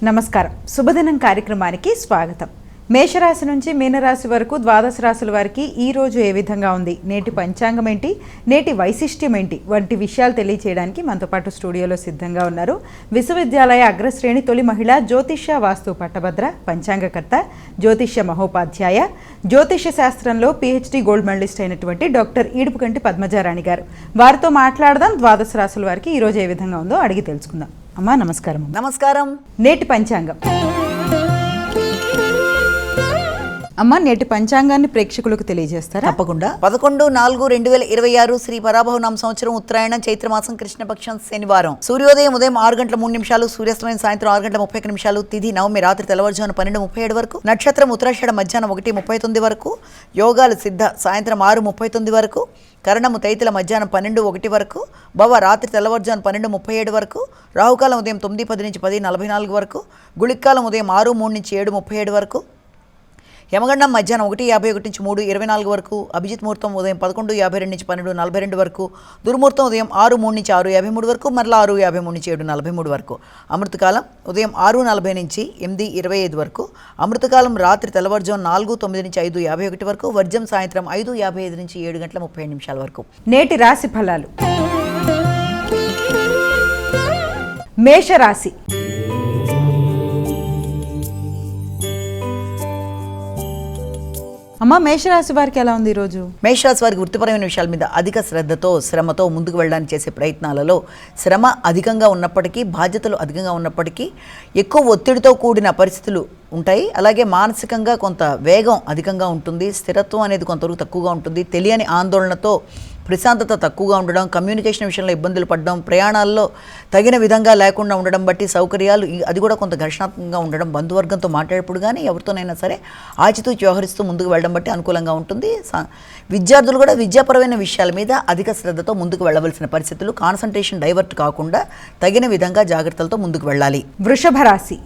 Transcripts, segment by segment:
నమస్కారం. శుభదినం కార్యక్రమానికి స్వాగతం. మేషరాశి నుంచి మీనరాశి వరకు ద్వాదశ రాశుల వారికి ఈ రోజు ఏ విధంగా ఉంది, నేటి పంచాంగం ఏంటి, నేటి వైశిష్ట్యం ఏంటి వంటి విషయాలు తెలియచేయడానికి మనతో పాటు స్టూడియోలో సిద్ధంగా ఉన్నారు విశ్వవిద్యాలయ అగ్రశ్రేణి తొలి మహిళ జ్యోతిష్య వాస్తు పట్టభద్ర, పంచాంగకర్త, జ్యోతిష్య మహోపాధ్యాయ, జ్యోతిష్య శాస్త్రంలో PhD గోల్డ్ మెడలిస్ట్ అయినటువంటి డాక్టర్ ఈడుపుకంటి పద్మజారాణి గారు. వారితో మాట్లాడదాం. ద్వాదశ రాశుల వారికి ఈ రోజు ఏ విధంగా ఉందో అడిగి తెలుసుకుందాం. అమ్మా నమస్కారం. నమస్కారం. నేటి పంచాంగం. అమ్మ, నేటి పంచాంగాన్ని ప్రేక్షకులకు తెలియజేస్తారా? తప్పకుండా. 11/4/2026 శ్రీ పరాభవనామ సంవత్సరం, ఉత్తరాయణం, చైత్రమాసం, కృష్ణపక్షం, శనివారం. సూర్యోదయం ఉదయం 6:03, సూర్యాస్తమయం సాయంత్రం 6:31, తిథి నవమి రాత్రి తెల్లవారుజామున 12:37 వరకు, నక్షత్రం ఉత్తరాషాఢ మధ్యాహ్నం 1:39 వరకు, యోగాలు సిద్ధ సాయంత్రం 6:39 వరకు, కరణము తైతుల మధ్యాహ్నం 12:01 వరకు, భవ రాత్రి తెల్లవారుజామున 12:37 వరకు, రాహుకాలం ఉదయం 9:10 నుంచి 10:44 వరకు, గుళిక్కాలం ఉదయం 6:03 నుంచి 7:37 వరకు, యమగండం మధ్యాహ్నం 1:51 నుంచి 3:24 వరకు, అభిజిత్ ముహూర్తం ఉదయం 11:52 నుంచి 12:42 వరకు, దుర్ముహూర్తం ఉదయం 6:03 నుంచి 6:53 వరకు, మరలా 6:53 నుంచి 7:43 వరకు, అమృతకాలం ఉదయం 6:40 నుంచి 8:25 వరకు, అమృతకాలం రాత్రి తెల్లవారుజామున 4:09 నుంచి 5:51 వరకు, వర్జం సాయంత్రం 5:55 నుంచి 7:37 వరకు. నేటి రాశి ఫలాలు. మేషరాశి. అమ్మ, మేషరాశి వారికి ఎలా ఉంది ఈరోజు? మేషరాశి వారికి వృత్తిపరమైన విషయాల మీద అధిక శ్రద్ధతో, శ్రమతో ముందుకు వెళ్ళడానికి చేసే ప్రయత్నాలలో శ్రమ అధికంగా ఉన్నప్పటికీ, బాధ్యతలు అధికంగా ఉన్నప్పటికీ, ఎక్కువ ఒత్తిడితో కూడిన పరిస్థితులు ఉంటాయి. అలాగే మానసికంగా కొంత వేగం అధికంగా ఉంటుంది, స్థిరత్వం అనేది కొంతవరకు తక్కువగా ఉంటుంది, తెలియని ఆందోళనతో ప్రశాంతత తక్కువగా ఉండడం, కమ్యూనికేషన్ విషయంలో ఇబ్బందులు పడడం, ప్రయాణాల్లో తగిన విధంగా లేకుండా ఉండడం బట్టి సౌకర్యాలు అది కూడా కొంత ఘర్షణాత్మకంగా ఉండడం, బంధువర్గంతో మాట్లాడేప్పుడు కానీ ఎవరితోనైనా సరే ఆచితూచి వ్యవహరిస్తూ ముందుకు వెళ్ళడం బట్టి అనుకూలంగా ఉంటుంది. విద్యార్థులు కూడా విద్యాపరమైన విషయాల మీద అధిక శ్రద్ధతో ముందుకు వెళ్ళవలసిన పరిస్థితులు, కాన్సన్ట్రేషన్ డైవర్ట్ కాకుండా తగిన విధంగా జాగ్రత్తలతో ముందుకు వెళ్ళాలి. వృషభ రాశి.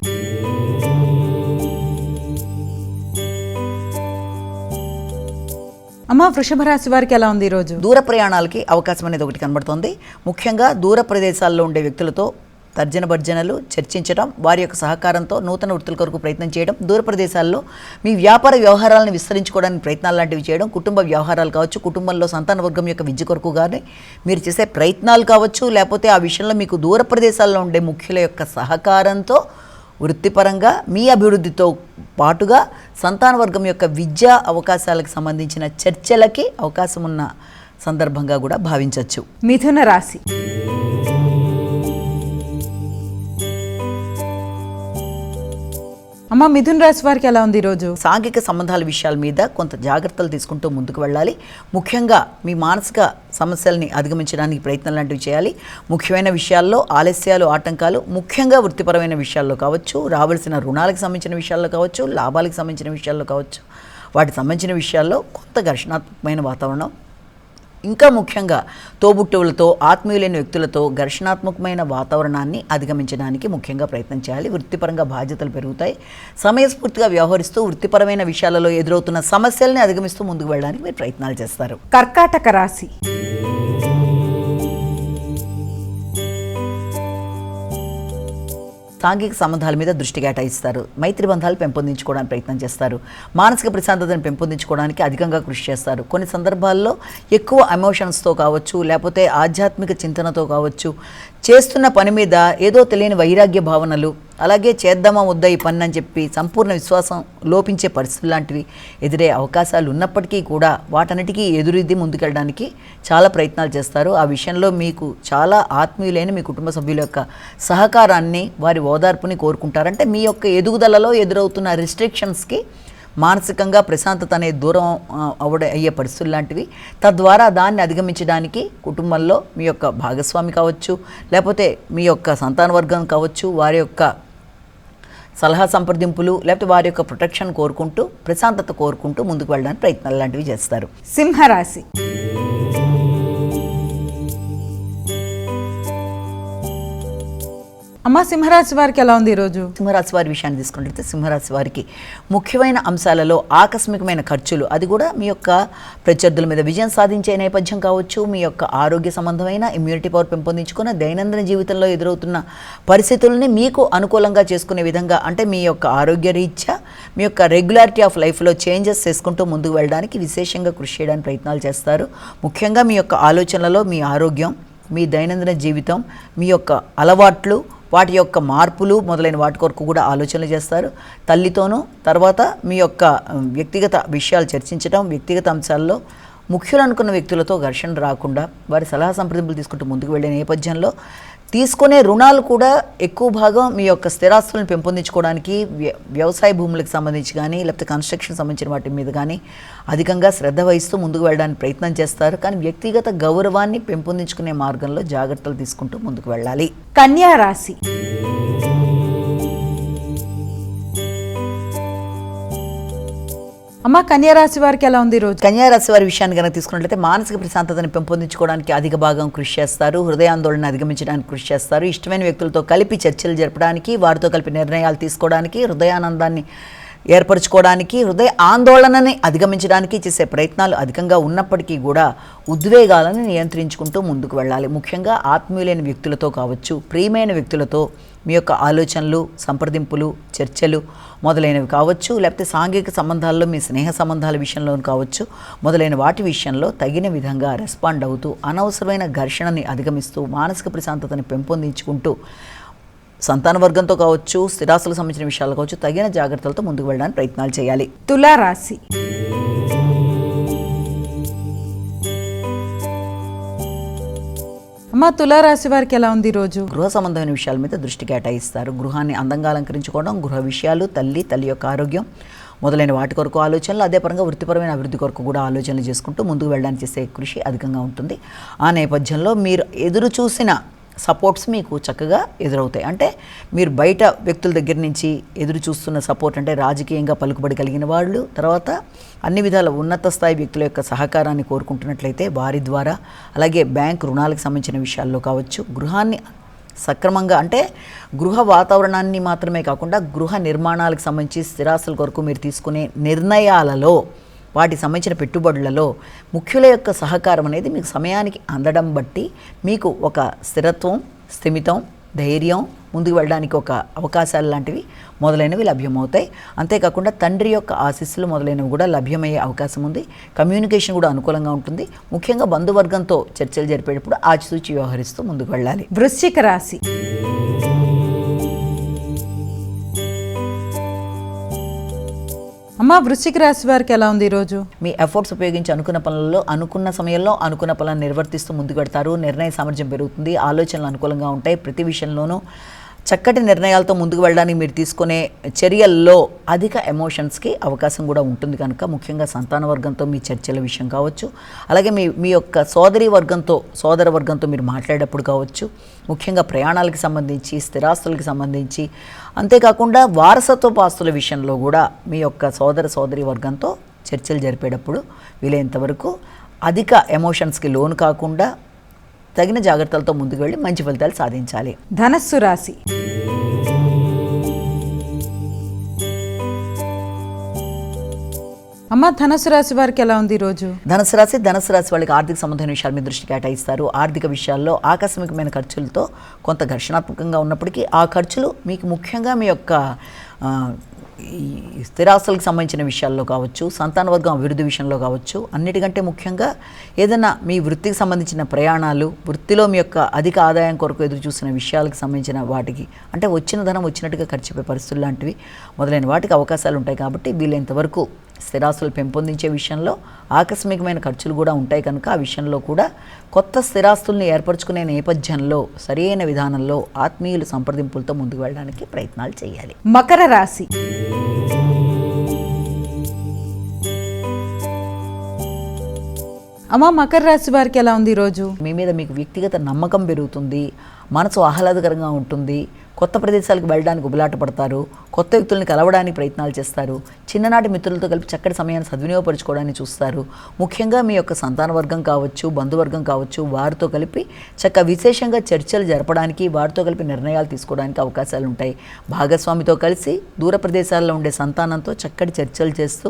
అమ్మ, వృషభ రాశి వారికి ఎలా ఉంది ఈరోజు? దూర ప్రయాణాలకి అవకాశం అనేది ఒకటి కనబడుతోంది. ముఖ్యంగా దూర ప్రదేశాల్లో ఉండే వ్యక్తులతో తర్జన భర్జనలు చర్చించడం, వారి యొక్క సహకారంతో నూతన వృత్తుల కొరకు ప్రయత్నం చేయడం, దూర ప్రదేశాల్లో మీ వ్యాపార వ్యవహారాలను విస్తరించుకోవడానికి ప్రయత్నాలు లాంటివి చేయడం, కుటుంబ వ్యవహారాలు కావచ్చు, కుటుంబంలో సంతాన వర్గం యొక్క విద్య కొరకు కానీ మీరు చేసే ప్రయత్నాలు కావచ్చు, లేకపోతే ఆ విషయంలో మీకు దూర ప్రదేశాల్లో ఉండే ముఖ్యుల యొక్క సహకారంతో వృత్తిపరంగా మీ అభివృద్ధితో పాటుగా సంతాన వర్గం యొక్క విద్యా అవకాశాలకు సంబంధించిన చర్చలకి అవకాశం ఉన్న సందర్భంగా కూడా భావించవచ్చు. మిథున రాశి. అమ్మ, మిథున రాశి వారికి ఎలా ఉంది ఈరోజు? సాంఘిక సంబంధాల విషయాల మీద కొంత జాగ్రత్తలు తీసుకుంటూ ముందుకు వెళ్ళాలి. ముఖ్యంగా మీ మానసిక సమస్యల్ని అధిగమించడానికి ప్రయత్నం లాంటివి చేయాలి. ముఖ్యమైన విషయాల్లో ఆలస్యాలు, ఆటంకాలు, ముఖ్యంగా వృత్తిపరమైన విషయాల్లో కావచ్చు, రావాల్సిన రుణాలకు సంబంధించిన విషయాల్లో కావచ్చు, లాభాలకు సంబంధించిన విషయాల్లో కావచ్చు, వాటికి సంబంధించిన విషయాల్లో కొంత ఘర్షణాత్మకమైన వాతావరణం, ఇంకా ముఖ్యంగా తోబుట్టువులతో, ఆత్మీయులైన వ్యక్తులతో ఘర్షణాత్మకమైన వాతావరణాన్ని అధిగమించడానికి ముఖ్యంగా ప్రయత్నం చేయాలి. వృత్తిపరంగా బాధ్యతలు పెరుగుతాయి. సమయస్ఫూర్తిగా వ్యవహరిస్తూ వృత్తిపరమైన విషయాలలో ఎదురవుతున్న సమస్యల్ని అధిగమిస్తూ ముందుకు వెళ్ళడానికి మీరు ప్రయత్నాలు చేస్తారు. కర్కాటక రాశి. సాంఘిక సంబంధాల మీద దృష్టి కేటాయిస్తారు. మైత్రి బంధాలు పెంపొందించుకోవడానికి ప్రయత్నం చేస్తారు. మానసిక ప్రశాంతతను పెంపొందించుకోవడానికి అధికంగా కృషి చేస్తారు. కొన్ని సందర్భాల్లో ఎక్కువ ఎమోషన్స్తో కావచ్చు, లేకపోతే ఆధ్యాత్మిక చింతనతో కావచ్చు, చేస్తున్న పని మీద ఏదో తెలియని వైరాగ్య భావనలు, అలాగే చేద్దామా వద్దా ఈ పని అని చెప్పి సంపూర్ణ విశ్వాసం లోపించే పరిస్థితులు లాంటివి ఎదురే అవకాశాలు ఉన్నప్పటికీ కూడా వాటన్నిటికీ ఎదురుది ముందుకెళ్ళడానికి చాలా ప్రయత్నాలు చేస్తారు. ఆ విషయంలో మీకు చాలా ఆత్మీయులైన మీ కుటుంబ సభ్యుల యొక్క సహకారాన్ని, వారి ఓదార్పుని కోరుకుంటారంటే మీ యొక్క ఎదుగుదలలో ఎదురవుతున్న రిస్ట్రిక్షన్స్కి మానసికంగా ప్రశాంతత అనేది దూరం అయ్యే పరిస్థితులు లాంటివి, తద్వారా దాన్ని అధిగమించడానికి కుటుంబంలో మీ యొక్క భాగస్వామి కావచ్చు, లేకపోతే మీ యొక్క సంతాన వర్గం కావచ్చు, వారి యొక్క సలహా సంప్రదింపులు, లేకపోతే వారి యొక్క ప్రొటెక్షన్ కోరుకుంటూ, ప్రశాంతత కోరుకుంటూ ముందుకు వెళ్ళడానికి ప్రయత్నాలు లాంటివి చేస్తారు. సింహరాశి. అమ్మ సింహరాశి వారికి ఎలా ఉంది ఈరోజు? సింహరాశి వారి విషయాన్ని తీసుకున్నట్లయితే సింహరాశి వారికి ముఖ్యమైన అంశాలలో ఆకస్మికమైన ఖర్చులు, అది కూడా మీ యొక్క ప్రత్యర్థుల మీద విజయం సాధించే నేపథ్యం కావచ్చు, మీ యొక్క ఆరోగ్య సంబంధమైన ఇమ్యూనిటీ పవర్ పెంపొందించుకున్న దైనందిన జీవితంలో ఎదురవుతున్న పరిస్థితుల్ని మీకు అనుకూలంగా చేసుకునే విధంగా, అంటే మీ యొక్క ఆరోగ్య రీత్యా మీ యొక్క రెగ్యులారిటీ ఆఫ్ లైఫ్లో చేంజెస్ చేసుకుంటూ ముందుకు వెళ్ళడానికి విశేషంగా కృషి చేయడానికి ప్రయత్నాలు చేస్తారు. ముఖ్యంగా మీ యొక్క ఆలోచనలలో మీ ఆరోగ్యం, మీ దైనందిన జీవితం, మీ యొక్క అలవాట్లు, వాటి యొక్క మార్పులు మొదలైన వాటి కొరకు కూడా ఆలోచనలు చేస్తారు. తల్లితోనూ తర్వాత మీ యొక్క వ్యక్తిగత విషయాలు చర్చించడం, వ్యక్తిగత అంశాల్లో ముఖ్యులు అనుకున్న వ్యక్తులతో ఘర్షణ రాకుండా వారి సలహా సంప్రదింపులు తీసుకుంటూ ముందుకు వెళ్ళే నేపథ్యంలో తీసుకునే రుణాలు కూడా ఎక్కువ భాగం మీ యొక్క స్థిరాస్తులను పెంపొందించుకోవడానికి, వ్యవసాయ భూములకు సంబంధించి కానీ లేకపోతే కన్స్ట్రక్షన్ సంబంధించిన వాటి మీద కానీ అధికంగా శ్రద్ధ వహిస్తూ ముందుకు వెళ్ళడానికి ప్రయత్నం చేస్తారు. కానీ వ్యక్తిగత గౌరవాన్ని పెంపొందించుకునే మార్గంలో జాగ్రత్తలు తీసుకుంటూ ముందుకు వెళ్ళాలి. కన్యా రాశి. అమ్మ కన్యా రాశి వారికి ఎలా ఉంది ఈరోజు? కన్యా రాశి వారి విషయాన్ని కనుక తీసుకున్నట్లయితే మానసిక ప్రశాంతతను పెంపొందించుకోవడానికి అధిక భాగం కృషి చేస్తారు. హృదయాందోళన అధిగమించడానికి కృషి చేస్తారు. ఇష్టమైన వ్యక్తులతో కలిపి చర్చలు జరపడానికి, వారితో కలిపి నిర్ణయాలు తీసుకోవడానికి, హృదయానందాన్ని ఏర్పరచుకోవడానికి, హృదయ ఆందోళనని అధిగమించడానికి చేసే ప్రయత్నాలు అధికంగా ఉన్నప్పటికీ కూడా ఉద్వేగాలను నియంత్రించుకుంటూ ముందుకు వెళ్ళాలి. ముఖ్యంగా ఆత్మీయులైన వ్యక్తులతో కావచ్చు, ప్రియమైన వ్యక్తులతో మీ యొక్క ఆలోచనలు, సంప్రదింపులు, చర్చలు మొదలైనవి కావచ్చు, లేకపోతే సాంఘిక సంబంధాల్లో మీ స్నేహ సంబంధాల విషయంలో కావచ్చు, మొదలైన వాటి విషయంలో తగిన విధంగా రెస్పాండ్ అవుతూ అనవసరమైన ఘర్షణని అధిగమిస్తూ మానసిక ప్రశాంతతని పెంపొందించుకుంటూ సంతాన వర్గంతో కావచ్చు, స్థిరాస్తులకు సంబంధించిన విషయాలు కావచ్చు, తగిన జాగ్రత్తలతో ముందుకు వెళ్ళడానికి ప్రయత్నాలు చేయాలి. తులా రాశి. అమ్మ తులారాశి వారికి ఎలా ఉంది ఈరోజు? గృహ సంబంధమైన విషయాల మీద దృష్టి కేటాయిస్తారు. గృహాన్ని అందంగా అలంకరించుకోవడం, గృహ విషయాలు, తల్లి యొక్క ఆరోగ్యం మొదలైన వాటి కొరకు ఆలోచనలు, అదే పరంగా వృత్తిపరమైన అభివృద్ధి కొరకు కూడా ఆలోచనలు చేసుకుంటూ ముందుకు వెళ్ళడానికి చేసే కృషి అధికంగా ఉంటుంది. ఆ నేపథ్యంలో మీరు ఎదురు చూసిన సపోర్ట్స్ మీకు చక్కగా ఎదురవుతాయి. అంటే మీరు బయట వ్యక్తుల దగ్గర నుంచి ఎదురు చూస్తున్న సపోర్ట్, అంటే రాజకీయంగా పలుకుబడి కలిగిన వాళ్ళు, తర్వాత అన్ని విధాల ఉన్నత స్థాయి వ్యక్తుల యొక్క సహకారాన్ని కోరుకుంటున్నట్లయితే వారి ద్వారా, అలాగే బ్యాంక్ రుణాలకు సంబంధించిన విషయాల్లో కావచ్చు, గృహాన్ని సక్రమంగా, అంటే గృహ వాతావరణాన్ని మాత్రమే కాకుండా గృహ నిర్మాణాలకు సంబంధించి స్థిరాస్తుల కొరకు మీరు తీసుకునే నిర్ణయాలలో, వాటికి సంబంధించిన పెట్టుబడులలో ముఖ్యుల యొక్క సహకారం అనేది మీకు సమయానికి అందడం బట్టి మీకు ఒక స్థిరత్వం, స్థిమితం, ధైర్యం, ముందుకు వెళ్ళడానికి ఒక అవకాశాలు లాంటివి మొదలైనవి లభ్యమవుతాయి. అంతేకాకుండా తండ్రి యొక్క ఆశీస్సులు మొదలైనవి కూడా లభ్యమయ్యే అవకాశం ఉంది. కమ్యూనికేషన్ కూడా అనుకూలంగా ఉంటుంది. ముఖ్యంగా బంధువర్గంతో చర్చలు జరిపేటప్పుడు ఆచితూచి వ్యవహరిస్తూ ముందుకు వెళ్ళాలి. వృశ్చిక రాశి. అమ్మ వృశ్చిక రాశి వారికి ఎలా ఉంది ఈరోజు? మీ ఎఫర్ట్స్ ఉపయోగించి అనుకున్న పనులలో అనుకున్న సమయంలో అనుకున్న పనులను నిర్వర్తిస్తూ ముందుకు పెడతారు. నిర్ణయ సామర్థ్యం పెరుగుతుంది. ఆలోచనలు అనుకూలంగా ఉంటాయి. ప్రతి విషయంలోనూ చక్కటి నిర్ణయాలతో ముందుకు వెళ్ళడానికి మీరు తీసుకునే చర్యల్లో అధిక ఎమోషన్స్కి అవకాశం కూడా ఉంటుంది కనుక ముఖ్యంగా సంతాన వర్గంతో మీ చర్చల విషయం కావచ్చు, అలాగే మీ యొక్క సోదర వర్గంతో మీరు మాట్లాడేటప్పుడు కావచ్చు, ముఖ్యంగా ప్రయాణాలకు సంబంధించి, స్థిరాస్తులకు సంబంధించి, అంతేకాకుండా వారసత్వ ఆస్తుల విషయంలో కూడా మీ యొక్క సోదరి వర్గంతో చర్చలు జరిపేటప్పుడు వీలైనంతవరకు అధిక ఎమోషన్స్కి లోను కాకుండా తగిన జాగ్రత్తలతో ముందుకు వెళ్ళి మంచి ఫలితాలు సాధించాలి. ధనస్సు రాశి. అమ్మ ధనస్సు రాశి వారికి ఎలా ఉంది ఈరోజు? ధనుసు రాశి వాళ్ళకి ఆర్థిక సంబంధమైన విషయాల మీద దృష్టి కేటాయిస్తారు. ఆర్థిక విషయాల్లో ఆకస్మికమైన ఖర్చులతో కొంత ఘర్షణాత్మకంగా ఉన్నప్పటికీ ఆ ఖర్చులు మీకు ముఖ్యంగా మీ యొక్క ఈ స్థిరాస్తులకు సంబంధించిన విషయాల్లో కావచ్చు, సంతాన వర్గం అభివృద్ధి విషయంలో కావచ్చు, అన్నిటికంటే ముఖ్యంగా ఏదైనా మీ వృత్తికి సంబంధించిన ప్రయాణాలు, వృత్తిలో మీ యొక్క అధిక ఆదాయం కొరకు ఎదురు చూసిన విషయాలకు సంబంధించిన వాటికి, అంటే వచ్చిన ధనం వచ్చినట్టుగా ఖర్చుపే పరిస్థితులు లాంటివి మొదలైన వాటికి అవకాశాలు ఉంటాయి. కాబట్టి వీలైనంతవరకు స్థిరాస్తులు పెంపొందించే విషయంలో ఆకస్మికమైన ఖర్చులు కూడా ఉంటాయి కనుక ఆ విషయంలో కూడా కొత్త స్థిరాస్తుల్ని ఏర్పరచుకునే నేపథ్యంలో సరైన విధానంలో ఆత్మీయుల సంప్రదింపులతో ముందుకు వెళ్ళడానికి ప్రయత్నాలు చేయాలి. మకర రాశి. అమ్మ మకర రాశి వారికి ఎలా ఉంది ఈరోజు? మీ మీద మీకు వ్యక్తిగత నమ్మకం పెరుగుతుంది. మనసు ఆహ్లాదకరంగా ఉంటుంది. కొత్త ప్రదేశాలకు వెళ్ళడానికి ఉబలాట పడతారు, కొత్త వ్యక్తుల్ని కలవడానికి ప్రయత్నాలు చేస్తారు, చిన్ననాటి మిత్రులతో కలిపి చక్కటి సమయాన్ని సద్వినియోగపరచుకోవడానికి చూస్తారు. ముఖ్యంగా మీ యొక్క సంతాన వర్గం కావచ్చు, బంధువర్గం కావచ్చు, వారితో కలిపి విశేషంగా చర్చలు జరపడానికి, వారితో కలిపి నిర్ణయాలు తీసుకోవడానికి అవకాశాలు ఉంటాయి. భాగస్వామితో కలిసి దూర ప్రదేశాల్లో ఉండే సంతానంతో చక్కటి చర్చలు చేస్తూ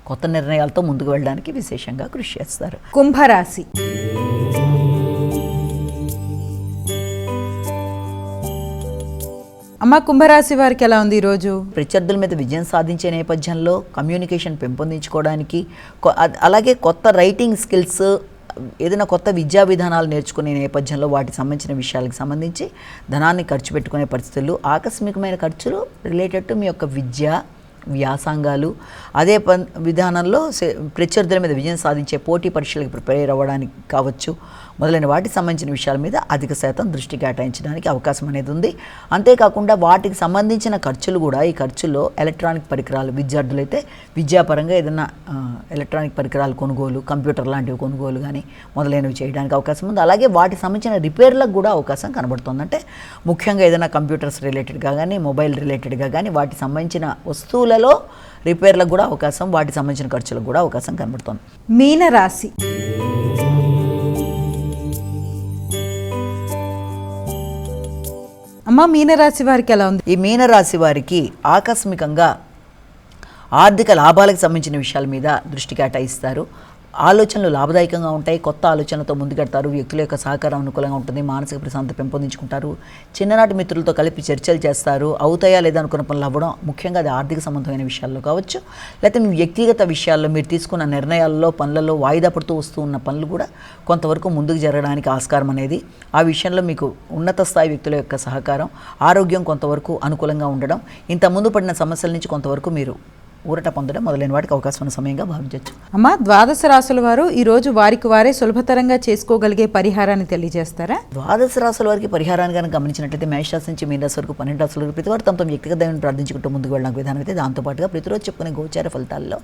కొత్త నిర్ణయాలతో ముందుకు వెళ్ళడానికి విశేషంగా కృషి చేస్తారు. కుంభరాశి. అమ్మ, కుంభరాశి వారికి ఎలా ఉంది ఈరోజు? ప్రత్యర్థుల మీద విజయం సాధించే నేపథ్యంలో కమ్యూనికేషన్ పెంపొందించుకోవడానికి, అలాగే కొత్త రైటింగ్ స్కిల్స్, ఏదైనా కొత్త విద్యా విధానాలు నేర్చుకునే నేపథ్యంలో వాటికి సంబంధించిన విషయాలకు సంబంధించి ధనాన్ని ఖర్చు పెట్టుకునే పరిస్థితులు, ఆకస్మికమైన ఖర్చులు రిలేటెడ్ టు మీ యొక్క విద్య, వ్యాసంగాలు, అదే విధానంలో ప్రత్యర్థుల మీద విజయం సాధించే పోటీ పరీక్షలకు ప్రిపేర్ అవ్వడానికి కావచ్చు, మొదలైన వాటికి సంబంధించిన విషయాల మీద అధిక శాతం దృష్టి కేటాయించడానికి అవకాశం అనేది ఉంది. అంతేకాకుండా వాటికి సంబంధించిన ఖర్చులు కూడా, ఈ ఖర్చుల్లో ఎలక్ట్రానిక్ పరికరాలు, విద్యార్థులైతే విద్యాపరంగా ఏదైనా ఎలక్ట్రానిక్ పరికరాలు కొనుగోలు, కంప్యూటర్ లాంటివి కొనుగోలు కానీ మొదలైనవి చేయడానికి అవకాశం ఉంది. అలాగే వాటికి సంబంధించిన రిపేర్లకు కూడా అవకాశం కనబడుతుంది. అంటే ముఖ్యంగా ఏదైనా కంప్యూటర్స్ రిలేటెడ్గా కానీ, మొబైల్ రిలేటెడ్గా కానీ వాటికి సంబంధించిన వస్తువులలో రిపేర్లకు కూడా అవకాశం, వాటికి సంబంధించిన ఖర్చులకు కూడా అవకాశం కనబడుతుంది. మీనరాశి. అమ్మ, మీనరాశి వారికి ఎలా ఉంది? ఈ మీనరాశి వారికి ఆకస్మికంగా ఆర్థిక లాభాలకు సంబంధించిన విషయాల మీద దృష్టి కేటాయిస్తారు. ఆలోచనలు లాభదాయకంగా ఉంటాయి, కొత్త ఆలోచనలతో ముందుకెడతారు, వ్యక్తుల యొక్క సహకారం అనుకూలంగా ఉంటుంది, మానసిక ప్రశాంతత పెంపొందించుకుంటారు, చిన్ననాటి మిత్రులతో కలిపి చర్చలు చేస్తారు, అవుతాయా లేదా అనుకున్న పనులు అవ్వడం, ముఖ్యంగా అది ఆర్థిక సంబంధమైన విషయాల్లో కావచ్చు, లేకపోతే మీ వ్యక్తిగత విషయాల్లో మీరు తీసుకున్న నిర్ణయాల్లో, పనులలో వాయిదా పడుతూ వస్తూ ఉన్న పనులు కూడా కొంతవరకు ముందుకు జరగడానికి ఆస్కారం అనేది, ఆ విషయంలో మీకు ఉన్నత స్థాయి వ్యక్తుల యొక్క సహకారం, ఆరోగ్యం కొంతవరకు అనుకూలంగా ఉండడం, ఇంత ముందు పడిన సమస్యల నుంచి కొంతవరకు మీరు ఊరట పొందడం మొదలైన వాటికి అవకాశం ఉన్న సమయంగా భావించవచ్చు. అమ్మ, ద్వాదశ రాశుల వారు ఈరోజు వారికి వారే సులభతరంగా చేసుకోగలిగే పరిహారాన్ని తెలియజేస్తారా? ద్వాదశ రాశుల వారికి పరిహారాన్ని కనుక గమనించినట్లయితే మేషరాశి నుంచి మీనరాశి వరకు 12 రాశుల వరకు ప్రతి వారు తమ వ్యక్తిగత దైవాన్ని ప్రార్థించుకుంటూ ముందుకు వెళ్ళడానికి విధానం అయితే, దాంతోపాటుగా ప్రతిరోజు చెప్పుకునే గోచార ఫలితాల్లో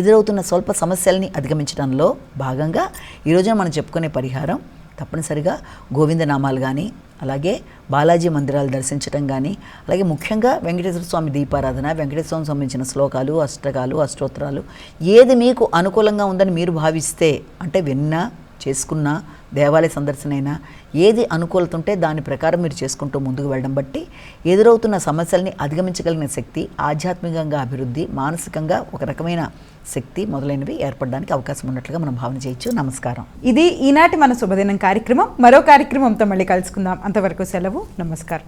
ఎదురవుతున్న స్వల్ప సమస్యల్ని అధిగమించడంలో భాగంగా ఈరోజున మనం చెప్పుకునే పరిహారం తప్పనిసరిగా గోవిందనామాలు కానీ, అలాగే బాలాజీ మందిరాలు దర్శించడం కానీ, అలాగే ముఖ్యంగా వెంకటేశ్వర స్వామి దీపారాధన, వెంకటేశ్వర స్వామి సంబంధించిన శ్లోకాలు, అష్టకాలు, అష్టోత్తరాలు, ఏది మీకు అనుకూలంగా ఉందని మీరు భావిస్తే, అంటే విన్నా, చేసుకున్నా, దేవాలయ సందర్శన అయినా, ఏది అనుకూలత ఉంటే దాని ప్రకారం మీరు చేసుకుంటూ ముందుకు వెళ్ళడం బట్టి ఎదురవుతున్న సమస్యల్ని అధిగమించగలిగిన శక్తి, ఆధ్యాత్మికంగా అభివృద్ధి, మానసికంగా ఒక రకమైన శక్తి మొదలైనవి ఏర్పడడానికి అవకాశం ఉన్నట్లుగా మనం భావన చేయొచ్చు. నమస్కారం. ఇది ఈనాటి మన శుభదినం కార్యక్రమం. మరో కార్యక్రమంతో మళ్ళీ కలుసుకుందాం. అంతవరకు సెలవు. నమస్కారం.